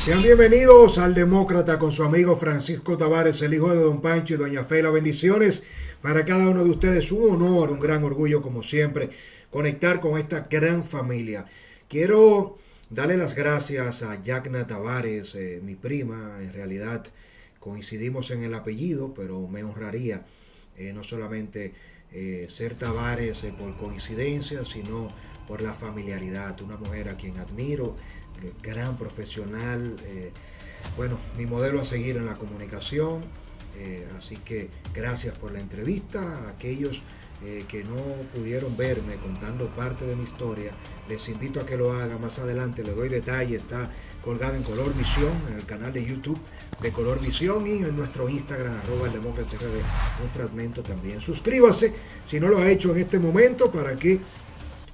Sean bienvenidos al Demócrata con su amigo Francisco Tavares, el hijo de Don Pancho y Doña Fela. Bendiciones para cada uno de ustedes. Un honor, un gran orgullo, como siempre, conectar con esta gran familia. Quiero darle las gracias a Yacna Tavares, mi prima. En realidad coincidimos en el apellido, pero me honraría no solamente ser Tavares por coincidencia, sino por la familiaridad. Una mujer a quien admiro, gran profesional, bueno, mi modelo a seguir en la comunicación, así que gracias por la entrevista. A aquellos que no pudieron verme contando parte de mi historia, les invito a que lo hagan. Más adelante les doy detalles, está colgado en Color Visión, en el canal de YouTube de Color Visión, y en nuestro Instagram, @eldemocrata_rd, un fragmento también. Suscríbase si no lo ha hecho en este momento, para que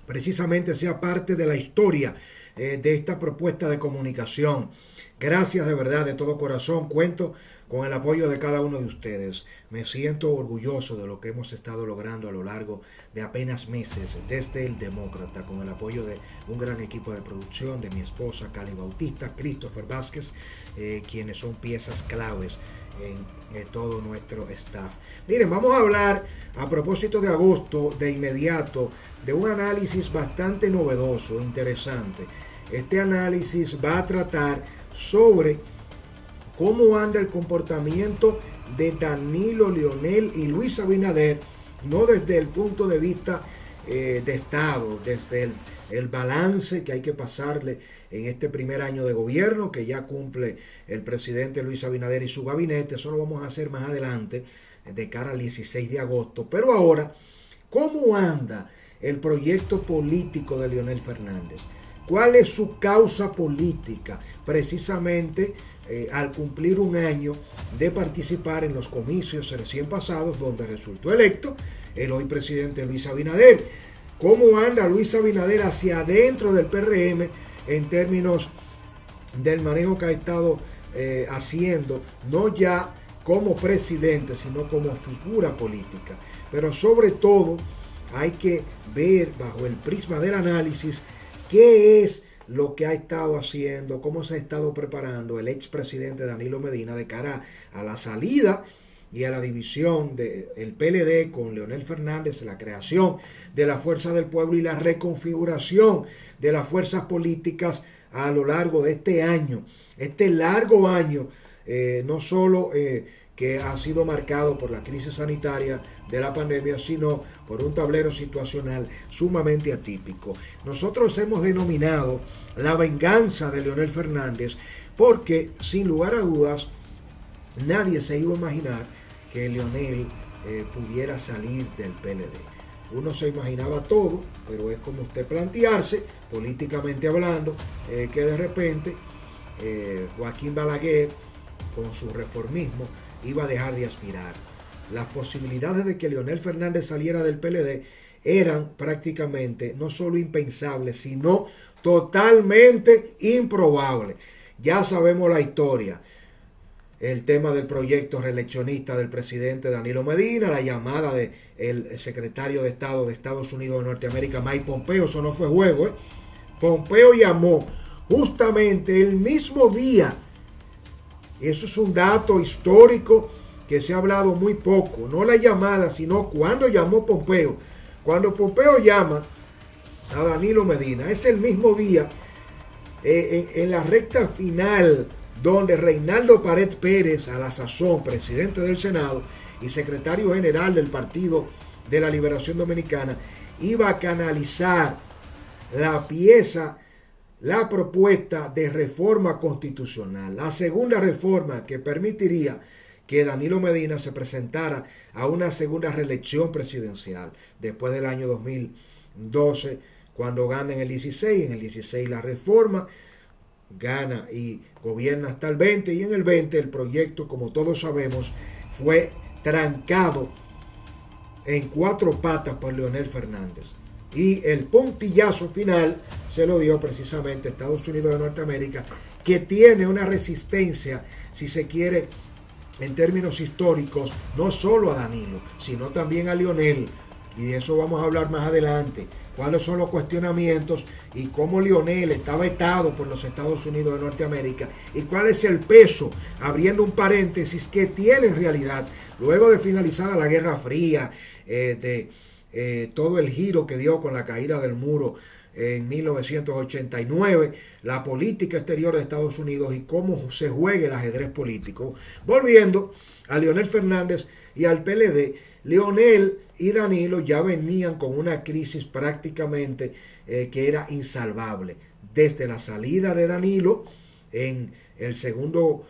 precisamente sea parte de la historia de esta propuesta de comunicación. Gracias de verdad, de todo corazón. Cuento con el apoyo de cada uno de ustedes. Me siento orgulloso de lo que hemos estado logrando a lo largo de apenas meses desde el Demócrata, con el apoyo de un gran equipo de producción, de mi esposa Cali Bautista, Christopher Vázquez, quienes son piezas claves en todo nuestro staff. Miren, vamos a hablar a propósito de agosto, de inmediato, de un análisis bastante novedoso, interesante. Este análisis va a tratar sobre cómo anda el comportamiento de Danilo, Leonel y Luis Abinader, no desde el punto de vista de Estado, desde el balance que hay que pasarle en este primer año de gobierno que ya cumple el presidente Luis Abinader y su gabinete. Eso lo vamos a hacer más adelante, de cara al 16 de agosto. Pero ahora, ¿cómo anda el proyecto político de Leonel Fernández? ¿Cuál es su causa política? Precisamente al cumplir un año de participar en los comicios recién pasados, donde resultó electo el hoy presidente Luis Abinader. ¿Cómo anda Luis Abinader hacia adentro del PRM en términos del manejo que ha estado haciendo, no ya como presidente, sino como figura política? Pero sobre todo hay que ver bajo el prisma del análisis qué es lo que ha estado haciendo, cómo se ha estado preparando el expresidente Danilo Medina de cara a la salida y a la división del PLD con Leonel Fernández, la creación de la Fuerza del Pueblo y la reconfiguración de las fuerzas políticas a lo largo de este año. Este largo año, no solo que ha sido marcado por la crisis sanitaria de la pandemia, sino por un tablero situacional sumamente atípico. Nosotros hemos denominado la venganza de Leonel Fernández porque, sin lugar a dudas, nadie se iba a imaginar que Leonel pudiera salir del PLD. Uno se imaginaba todo, pero es como usted plantearse, políticamente hablando, que de repente Joaquín Balaguer, con su reformismo, iba a dejar de aspirar. Las posibilidades de que Leonel Fernández saliera del PLD eran prácticamente no solo impensables, sino totalmente improbables. Ya sabemos la historia. El tema del proyecto reeleccionista del presidente Danilo Medina, la llamada del secretario de Estado de Estados Unidos de Norteamérica, Mike Pompeo. Eso no fue juego, Pompeo llamó justamente el mismo día. Eso es un dato histórico que se ha hablado muy poco. No la llamada, sino cuando llamó Pompeo. Cuando Pompeo llama a Danilo Medina, es el mismo día, en la recta final, donde Reinaldo Pared Pérez, a la sazón presidente del Senado y secretario general del Partido de la Liberación Dominicana, iba a canalizar la propuesta de reforma constitucional, la segunda reforma que permitiría que Danilo Medina se presentara a una segunda reelección presidencial después del año 2012, cuando gana en el 16. En el 16 la reforma gana y gobierna hasta el 20, y en el 20 el proyecto, como todos sabemos, fue trancado en 4 patas por Leonel Fernández. Y el puntillazo final se lo dio precisamente Estados Unidos de Norteamérica, que tiene una resistencia, si se quiere, en términos históricos, no solo a Danilo, sino también a Leonel. Y de eso vamos a hablar más adelante. cuáles son los cuestionamientos y cómo Lionel está vetado por los Estados Unidos de Norteamérica y cuál es el peso, abriendo un paréntesis, que tiene en realidad, luego de finalizada la Guerra Fría, todo el giro que dio con la caída del muro en 1989, la política exterior de Estados Unidos y cómo se juega el ajedrez político. Volviendo a Leonel Fernández y al PLD, Leonel y Danilo ya venían con una crisis prácticamente que era insalvable. Desde la salida de Danilo en el segundo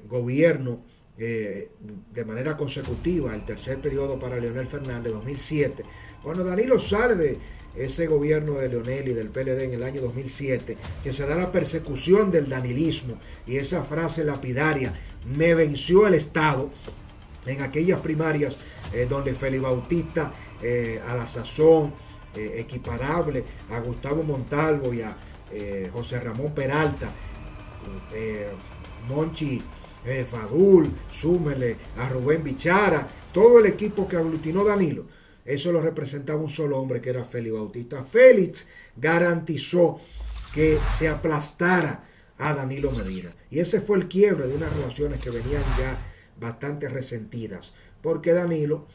gobierno de manera consecutiva, el tercer periodo para Leonel Fernández, 2007, cuando Danilo sale de ese gobierno de Leonel y del PLD en el año 2007, que se da la persecución del danilismo y esa frase lapidaria, me venció el Estado, en aquellas primarias donde Félix Bautista, a la sazón, equiparable a Gustavo Montalvo y a José Ramón Peralta, Monchi Fadul, súmele a Rubén Bichara, todo el equipo que aglutinó Danilo, eso lo representaba un solo hombre, que era Félix Bautista. Félix garantizó que se aplastara a Danilo Medina. Y ese fue el quiebre de unas relaciones que venían ya bastante resentidas, porque Danilo,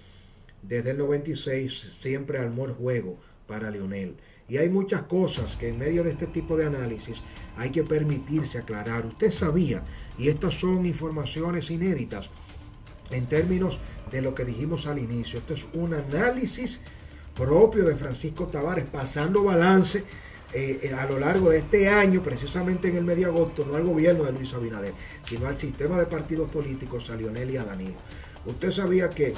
desde el 96, siempre armó el juego para Leonel. Y hay muchas cosas que en medio de este tipo de análisis hay que permitirse aclarar. Usted sabía, y estas son informaciones inéditas en términos de lo que dijimos al inicio, esto es un análisis propio de Francisco Tavares, pasando balance a lo largo de este año, precisamente en el mes de agosto, no al gobierno de Luis Abinader, sino al sistema de partidos políticos, a Leonel y a Danilo. Usted sabía que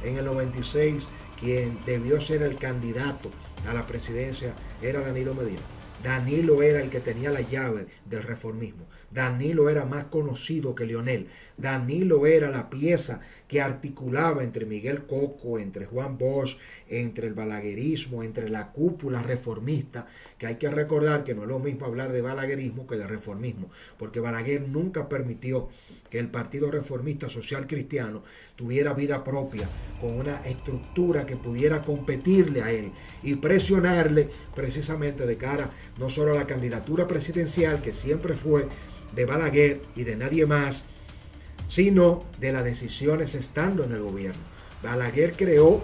en el 96 quien debió ser el candidato a la presidencia era Danilo Medina. Danilo era el que tenía la llave del reformismo. Danilo era más conocido que Leonel. Danilo era la pieza que articulaba entre Miguel Coco, entre Juan Bosch, entre el balaguerismo, entre la cúpula reformista, que hay que recordar que no es lo mismo hablar de balaguerismo que de reformismo, porque Balaguer nunca permitió que el Partido Reformista Social Cristiano tuviera vida propia, con una estructura que pudiera competirle a él y presionarle precisamente de cara no solo a la candidatura presidencial, que siempre fue de Balaguer y de nadie más, sino de las decisiones estando en el gobierno. Balaguer creó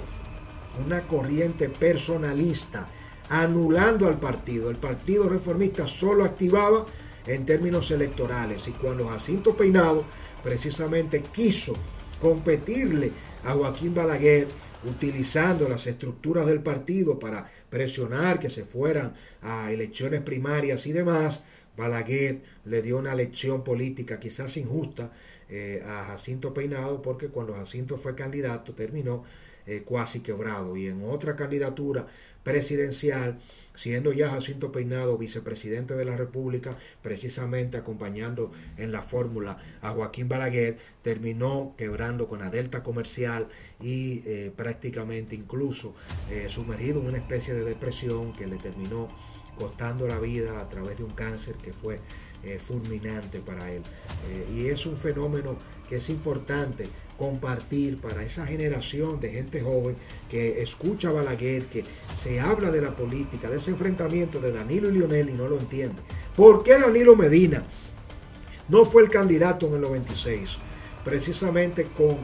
una corriente personalista, anulando al partido. El Partido Reformista solo activaba en términos electorales, y cuando Jacinto Peinado precisamente quiso competirle a Joaquín Balaguer, utilizando las estructuras del partido para presionar que se fueran a elecciones primarias y demás, Balaguer le dio una lección política quizás injusta a Jacinto Peinado, porque cuando Jacinto fue candidato terminó cuasi quebrado, y en otra candidatura presidencial, siendo ya Jacinto Peinado vicepresidente de la República, precisamente acompañando en la fórmula a Joaquín Balaguer, terminó quebrando con la Delta Comercial y prácticamente incluso sumergido en una especie de depresión que le terminó costando la vida a través de un cáncer que fue fulminante para él. Y es un fenómeno que es importante compartir para esa generación de gente joven que escucha a Balaguer, que se habla de la política, de ese enfrentamiento de Danilo y Leonel, y no lo entiende. ¿Por qué Danilo Medina no fue el candidato en el 96? Precisamente con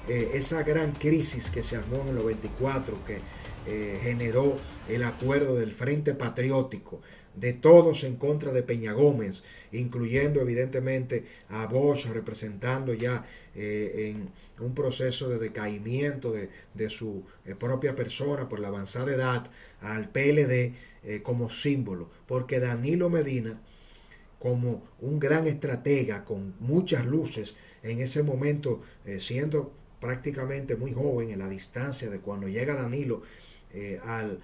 esa gran crisis que se armó en el 94, que generó el acuerdo del Frente Patriótico, de todos en contra de Peña Gómez, incluyendo evidentemente a Bosch, representando ya en un proceso de decaimiento de su propia persona por la avanzada edad, al PLD como símbolo, porque Danilo Medina, como un gran estratega con muchas luces en ese momento, siendo prácticamente muy joven, en la distancia de cuando llega Danilo al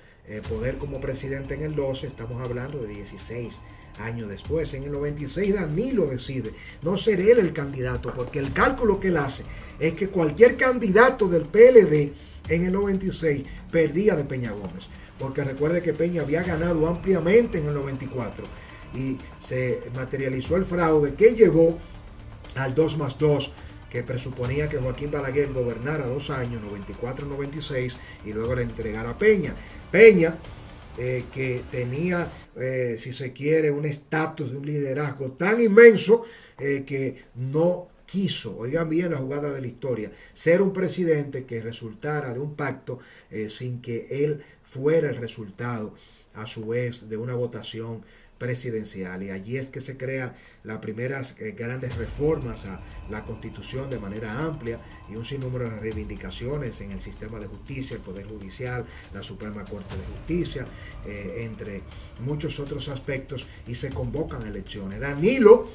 poder como presidente en el 12, estamos hablando de 16 años después. En el 96 Danilo decide no ser él el candidato, porque el cálculo que él hace es que cualquier candidato del PLD en el 96 perdía de Peña Gómez, porque recuerde que Peña había ganado ampliamente en el 94 y se materializó el fraude que llevó al 2+2, que presuponía que Joaquín Balaguer gobernara 2 años, 94-96, y luego le entregara a Peña. Peña que tenía, si se quiere, un estatus de un liderazgo tan inmenso que no quiso, oigan bien la jugada de la historia, ser un presidente que resultara de un pacto sin que él fuera el resultado a su vez de una votación presidencial. Y allí es que se crean las primeras grandes reformas a la Constitución de manera amplia y un sinnúmero de reivindicaciones en el sistema de justicia, el Poder Judicial, la Suprema Corte de Justicia, entre muchos otros aspectos, y se convocan elecciones. Danilo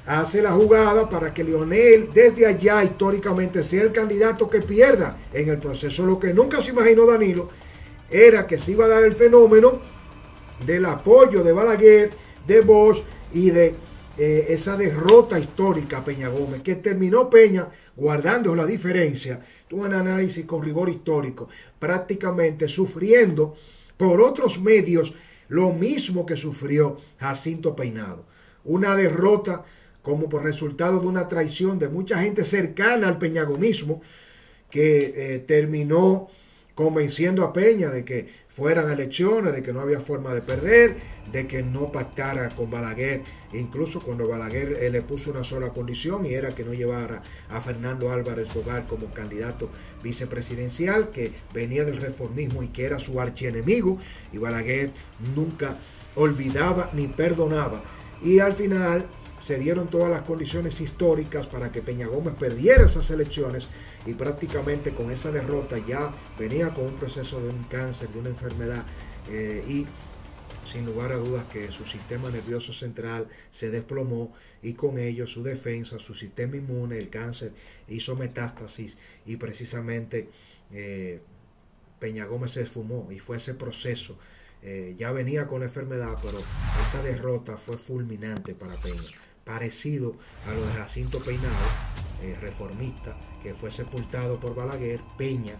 hace la jugada para que Leonel desde allá históricamente sea el candidato que pierda en el proceso. Lo que nunca se imaginó Danilo era que se iba a dar el fenómeno del apoyo de Balaguer, de Bosch y de esa derrota histórica a Peña Gómez, que terminó Peña guardando la diferencia, tuvo un análisis con rigor histórico, prácticamente sufriendo por otros medios lo mismo que sufrió Jacinto Peinado. Una derrota como por resultado de una traición de mucha gente cercana al peñagomismo, que terminó convenciendo a Peña de que fueran elecciones, de que no había forma de perder, de que no pactara con Balaguer, incluso cuando Balaguer le puso una sola condición, y era que no llevara a Fernando Álvarez Bogar como candidato vicepresidencial, que venía del reformismo y que era su archienemigo, y Balaguer nunca olvidaba ni perdonaba. Y al final se dieron todas las condiciones históricas para que Peña Gómez perdiera esas elecciones, y prácticamente con esa derrota ya venía con un proceso de un cáncer, de una enfermedad, y sin lugar a dudas que su sistema nervioso central se desplomó, y con ello su defensa, su sistema inmune, el cáncer hizo metástasis, y precisamente Peña Gómez se esfumó, y fue ese proceso. Ya venía con la enfermedad, pero esa derrota fue fulminante para Peña, parecido a lo de Jacinto Peinado, reformista, que fue sepultado por Balaguer. Peña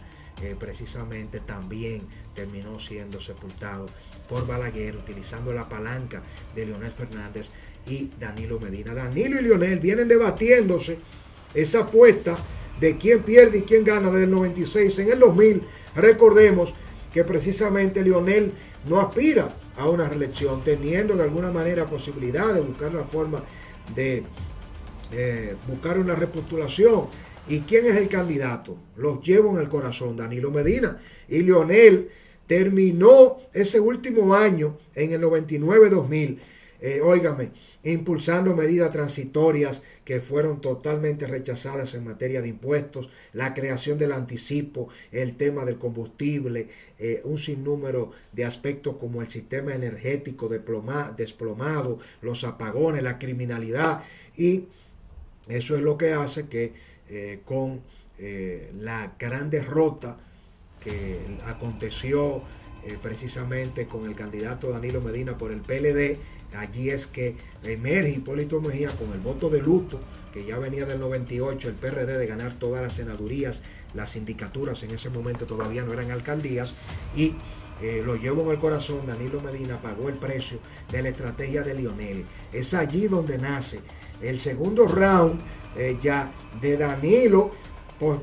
precisamente también terminó siendo sepultado por Balaguer, utilizando la palanca de Leonel Fernández y Danilo Medina. Danilo y Leonel vienen debatiéndose esa apuesta de quién pierde y quién gana desde el 96. En el 2000, recordemos que precisamente Leonel no aspira a una reelección, teniendo de alguna manera posibilidad de buscar la forma de buscar una repostulación. ¿Y quién es el candidato? Los llevo en el corazón, Danilo Medina. Y Leonel terminó ese último año, en el 99-2000, óigame, impulsando medidas transitorias que fueron totalmente rechazadas en materia de impuestos, la creación del anticipo, el tema del combustible, un sinnúmero de aspectos como el sistema energético desplomado, los apagones, la criminalidad, y eso es lo que hace que con la gran derrota que aconteció precisamente con el candidato Danilo Medina por el PLD, allí es que emerge Hipólito Mejía con el voto de luto, que ya venía del 98, el PRD, de ganar todas las senadurías, las sindicaturas en ese momento todavía no eran alcaldías, y lo llevo en el corazón. Danilo Medina pagó el precio de la estrategia de Leonel. Es allí donde nace el segundo round ya de Danilo, por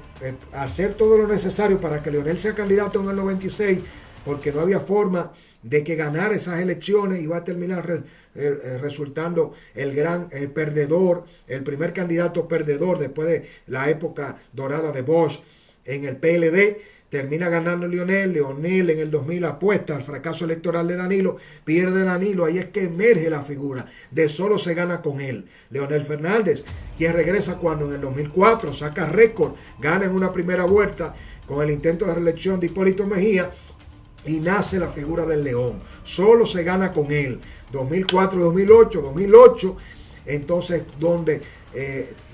hacer todo lo necesario para que Leonel sea candidato en el 96, porque no había forma de que ganara esas elecciones, y va a terminar resultando el gran perdedor, el primer candidato perdedor después de la época dorada de Bosch en el PLD. Termina ganando Leonel. Leonel en el 2000 apuesta al fracaso electoral de Danilo, pierde Danilo. Ahí es que emerge la figura de solo se gana con él. Leonel Fernández, quien regresa cuando en el 2004 saca récord, gana en una primera vuelta con el intento de reelección de Hipólito Mejía, y nace la figura del León. Solo se gana con él. 2004, 2008, entonces donde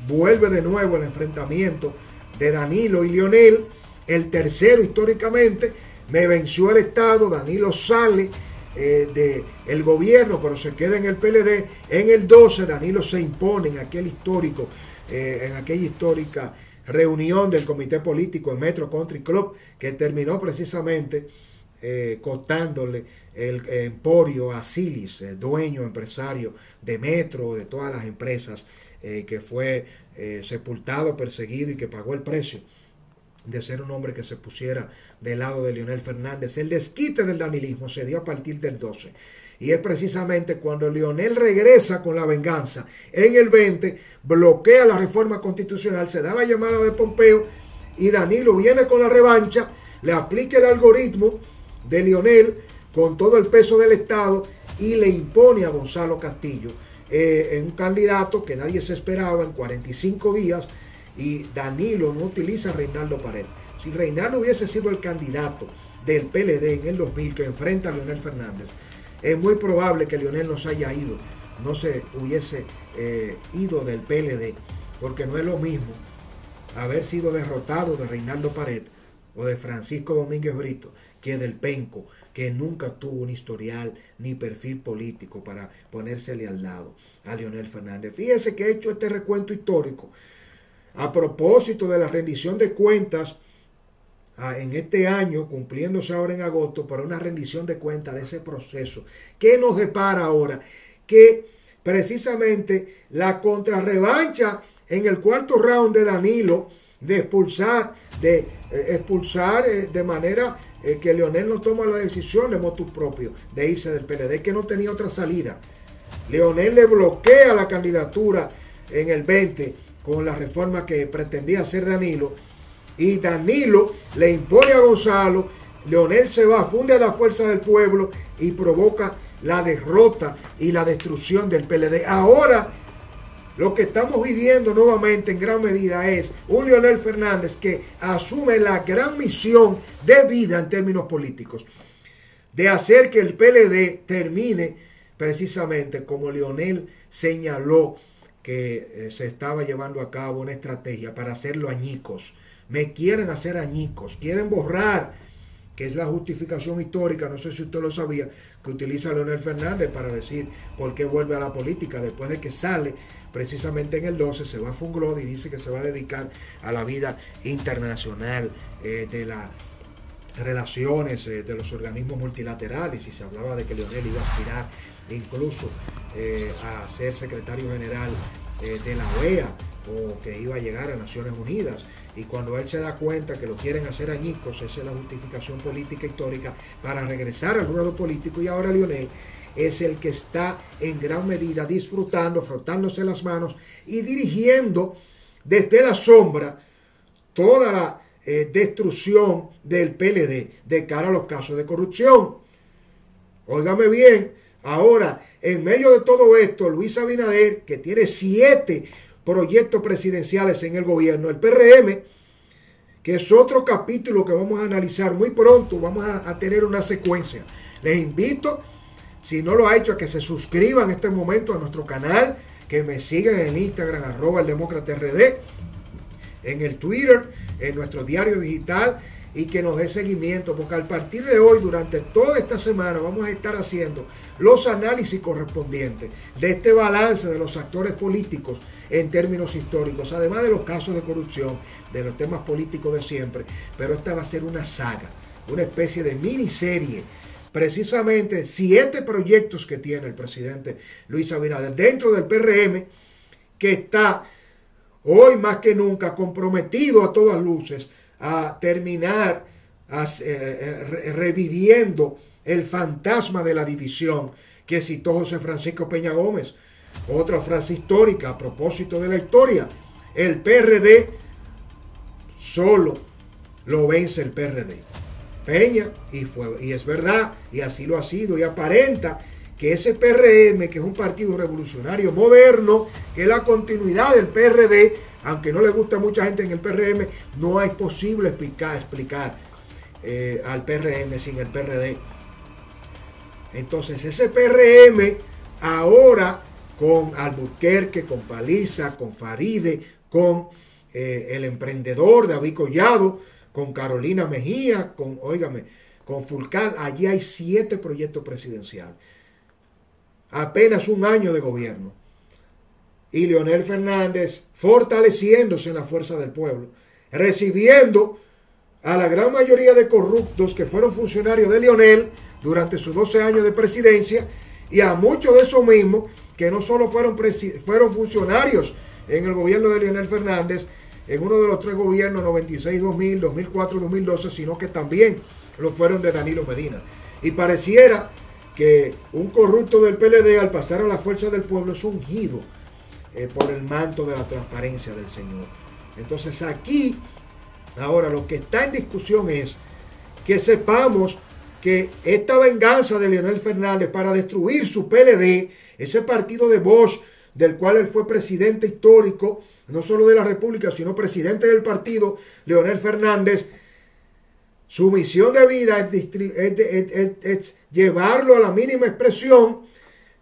vuelve de nuevo el enfrentamiento de Danilo y Leonel. El tercero históricamente, me venció el Estado. Danilo sale del gobierno, pero se queda en el PLD. En el 12, Danilo se impone en aquel histórico, en aquella histórica reunión del comité político en Metro Country Club, que terminó precisamente costándole el emporio a Silis, dueño, empresario de Metro, de todas las empresas, que fue sepultado, perseguido, y que pagó el precio de ser un hombre que se pusiera del lado de Leonel Fernández. El desquite del danilismo se dio a partir del 12. Y es precisamente cuando Leonel regresa con la venganza. En el 20 bloquea la reforma constitucional, se da la llamada de Pompeo y Danilo viene con la revancha, le aplica el algoritmo de Leonel con todo el peso del Estado y le impone a Gonzalo Castillo, un candidato que nadie se esperaba en 45 días, y Danilo no utiliza a Reinaldo Paredes. Si Reinaldo hubiese sido el candidato del PLD en el 2000 que enfrenta a Leonel Fernández, es muy probable que Leonel no se haya ido, no se hubiese ido del PLD, porque no es lo mismo haber sido derrotado de Reinaldo Paredes o de Francisco Domínguez Brito que del Penco, que nunca tuvo un historial ni perfil político para ponérsele al lado a Leonel Fernández. Fíjense que he hecho este recuento histórico a propósito de la rendición de cuentas en este año, cumpliéndose ahora en agosto, para una rendición de cuentas de ese proceso. ¿Qué nos depara ahora? Que precisamente la contrarrevancha en el cuarto round de Danilo, de expulsar de manera que Leonel no toma la decisión de motu propio de irse del PLD, que no tenía otra salida. Leonel le bloquea la candidatura en el 20 con la reforma que pretendía hacer Danilo, y Danilo le impone a Gonzalo. Leonel se va, funde a la fuerza del pueblo y provoca la derrota y la destrucción del PLD. Ahora lo que estamos viviendo nuevamente en gran medida es un Leonel Fernández que asume la gran misión de vida en términos políticos, de hacer que el PLD termine precisamente como Leonel señaló que se estaba llevando a cabo una estrategia para hacerlo añicos. Me quieren hacer añicos, quieren borrar, que es la justificación histórica, no sé si usted lo sabía, que utiliza Leonel Fernández para decir por qué vuelve a la política después de que sale precisamente en el 12, se va a Funglode y dice que se va a dedicar a la vida internacional de las relaciones de los organismos multilaterales, y se hablaba de que Leonel iba a aspirar incluso a ser secretario general de la OEA, o que iba a llegar a Naciones Unidas. Y cuando él se da cuenta que lo quieren hacer añicos, esa es la justificación política histórica para regresar al ruedo político. Y ahora Leonel es el que está en gran medida disfrutando, frotándose las manos y dirigiendo desde la sombra toda la destrucción del PLD de cara a los casos de corrupción. Óigame bien, ahora en medio de todo esto, Luis Abinader, que tiene 7 proyectos presidenciales en el gobierno, el PRM, que es otro capítulo que vamos a analizar muy pronto, vamos a tener una secuencia. Les invito, si no lo ha hecho, a que se suscriban en este momento a nuestro canal, que me sigan en Instagram, @eldemocratarrd, en el Twitter, en nuestro diario digital, y que nos dé seguimiento, porque a partir de hoy, durante toda esta semana, vamos a estar haciendo los análisis correspondientes de este balance de los actores políticos en términos históricos, además de los casos de corrupción, de los temas políticos de siempre. Pero esta va a ser una saga, una especie de miniserie, precisamente 7 proyectos que tiene el presidente Luis Abinader dentro del PRM, que está hoy más que nunca comprometido a todas luces a terminar reviviendo el fantasma de la división que citó José Francisco Peña Gómez. Otra frase histórica a propósito de la historia: el PRD solo lo vence el PRD. Peña, y es verdad, y así lo ha sido, y aparenta que ese PRM, que es un partido revolucionario moderno, que es la continuidad del PRD, aunque no le gusta a mucha gente en el PRM, no es posible explicar al PRM sin el PRD. Entonces ese PRM ahora, con Albuquerque, con Paliza, con Faride, con el emprendedor David Collado, con Carolina Mejía, con Fulcal, allí hay 7 proyectos presidenciales. Apenas un año de gobierno. Y Leonel Fernández fortaleciéndose en la fuerza del pueblo, recibiendo a la gran mayoría de corruptos que fueron funcionarios de Leonel durante sus 12 años de presidencia, y a muchos de esos mismos que no solo fueron funcionarios en el gobierno de Leonel Fernández, en uno de los tres gobiernos, 96-2000, 2004-2012, sino que también lo fueron de Danilo Medina. Y pareciera que un corrupto del PLD, al pasar a la fuerza del pueblo, es ungido por el manto de la transparencia del Señor. Entonces aquí, ahora lo que está en discusión es que sepamos que esta venganza de Leonel Fernández para destruir su PLD, ese partido de Bosch, del cual él fue presidente histórico, no solo de la República, sino presidente del partido, Leonel Fernández, su misión de vida es llevarlo a la mínima expresión,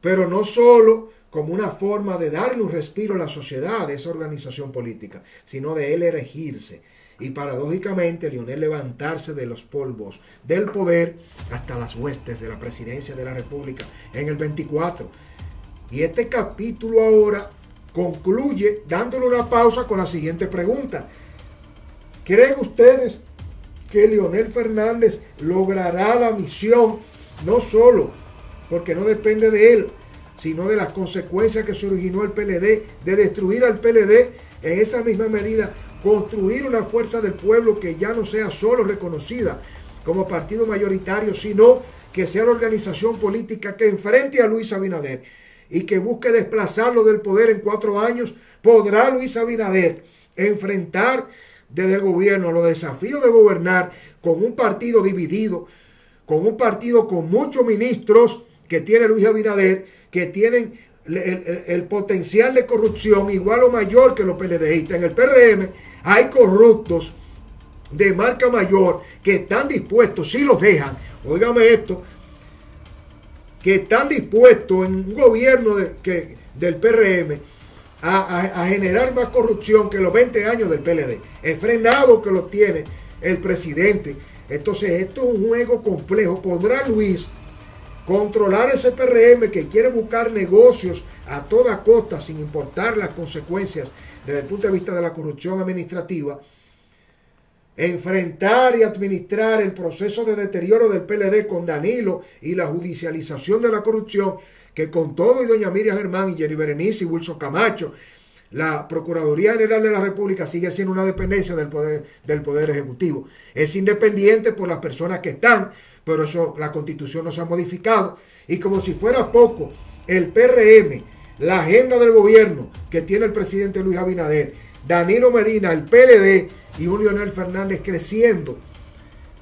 pero no solo como una forma de darle un respiro a la sociedad de esa organización política, sino de él erigirse. Y paradójicamente, Leonel levantarse de los polvos del poder hasta las huestes de la presidencia de la República en el 24. Y este capítulo ahora concluye dándole una pausa con la siguiente pregunta. ¿Creen ustedes que Leonel Fernández logrará la misión, no solo porque no depende de él, sino de las consecuencias que se originó el PLD, de destruir al PLD, en esa misma medida construir una fuerza del pueblo que ya no sea solo reconocida como partido mayoritario, sino que sea la organización política que enfrente a Luis Abinader y que busque desplazarlo del poder en 4 años? ¿Podrá Luis Abinader enfrentar desde el gobierno los desafíos de gobernar con un partido dividido, con un partido con muchos ministros que tiene Luis Abinader, que tienen el potencial de corrupción igual o mayor que los PLDistas? En el PRM hay corruptos de marca mayor que están dispuestos, si los dejan, óigame esto, que están dispuestos en un gobierno del PRM a generar más corrupción que los 20 años del PLD. Es frenado que lo tiene el presidente. Entonces esto es un juego complejo. ¿Podrá Luis controlar ese PRM que quiere buscar negocios a toda costa sin importar las consecuencias desde el punto de vista de la corrupción administrativa? Enfrentar y administrar el proceso de deterioro del PLD con Danilo y la judicialización de la corrupción, que con todo y doña Miriam Germán y Jenny Berenice y Wilson Camacho, la Procuraduría General de la República sigue siendo una dependencia del Poder Ejecutivo. Es independiente por las personas que están, pero eso, la Constitución no se ha modificado. Y como si fuera poco, el PRM, la agenda del gobierno que tiene el presidente Luis Abinader, Danilo Medina, el PLD y un Leonel Fernández creciendo,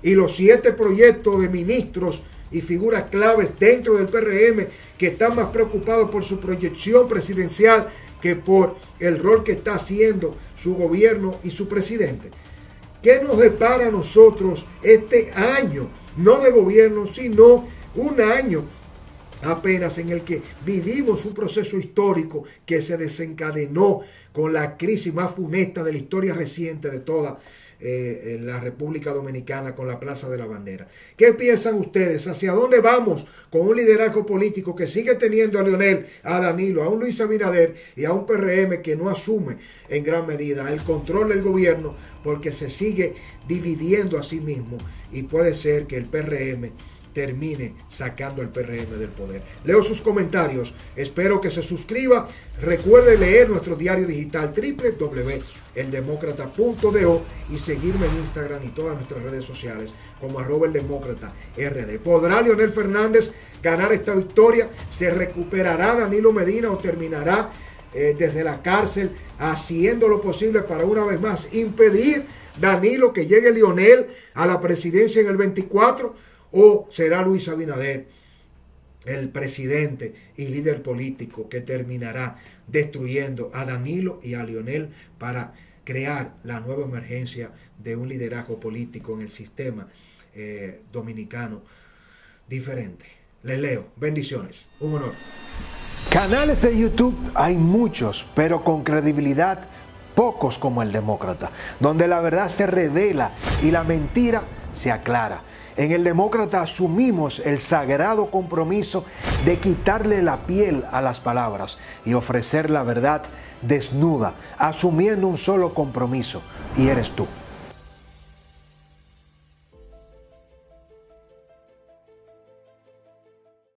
y los 7 proyectos de ministros y figuras claves dentro del PRM que están más preocupados por su proyección presidencial que por el rol que está haciendo su gobierno y su presidente. ¿Qué nos depara a nosotros este año? No de gobierno, sino un año apenas en el que vivimos un proceso histórico que se desencadenó con la crisis más funesta de la historia reciente de toda la República Dominicana, con la Plaza de la Bandera. ¿Qué piensan ustedes? ¿Hacia dónde vamos con un liderazgo político que sigue teniendo a Leonel, a Danilo, a un Luis Abinader y a un PRM que no asume en gran medida el control del gobierno porque se sigue dividiendo a sí mismo, y puede ser que el PRM termine sacando al PRM del poder? Leo sus comentarios, espero que se suscriba. Recuerde leer nuestro diario digital www.eldemocrata.do y seguirme en Instagram y todas nuestras redes sociales como @eldemocrata_rd. ¿Podrá Leonel Fernández ganar esta victoria? ¿Se recuperará Danilo Medina o terminará desde la cárcel haciendo lo posible para una vez más impedir, Danilo, que llegue Leonel a la presidencia en el 24? ¿O será Luis Abinader el presidente y líder político que terminará destruyendo a Danilo y a Leonel para crear la nueva emergencia de un liderazgo político en el sistema dominicano diferente? Les leo. Bendiciones. Un honor. Canales de YouTube hay muchos, pero con credibilidad pocos como El Demócrata, donde la verdad se revela y la mentira se aclara. En El Demócrata asumimos el sagrado compromiso de quitarle la piel a las palabras y ofrecer la verdad desnuda, asumiendo un solo compromiso, y eres tú.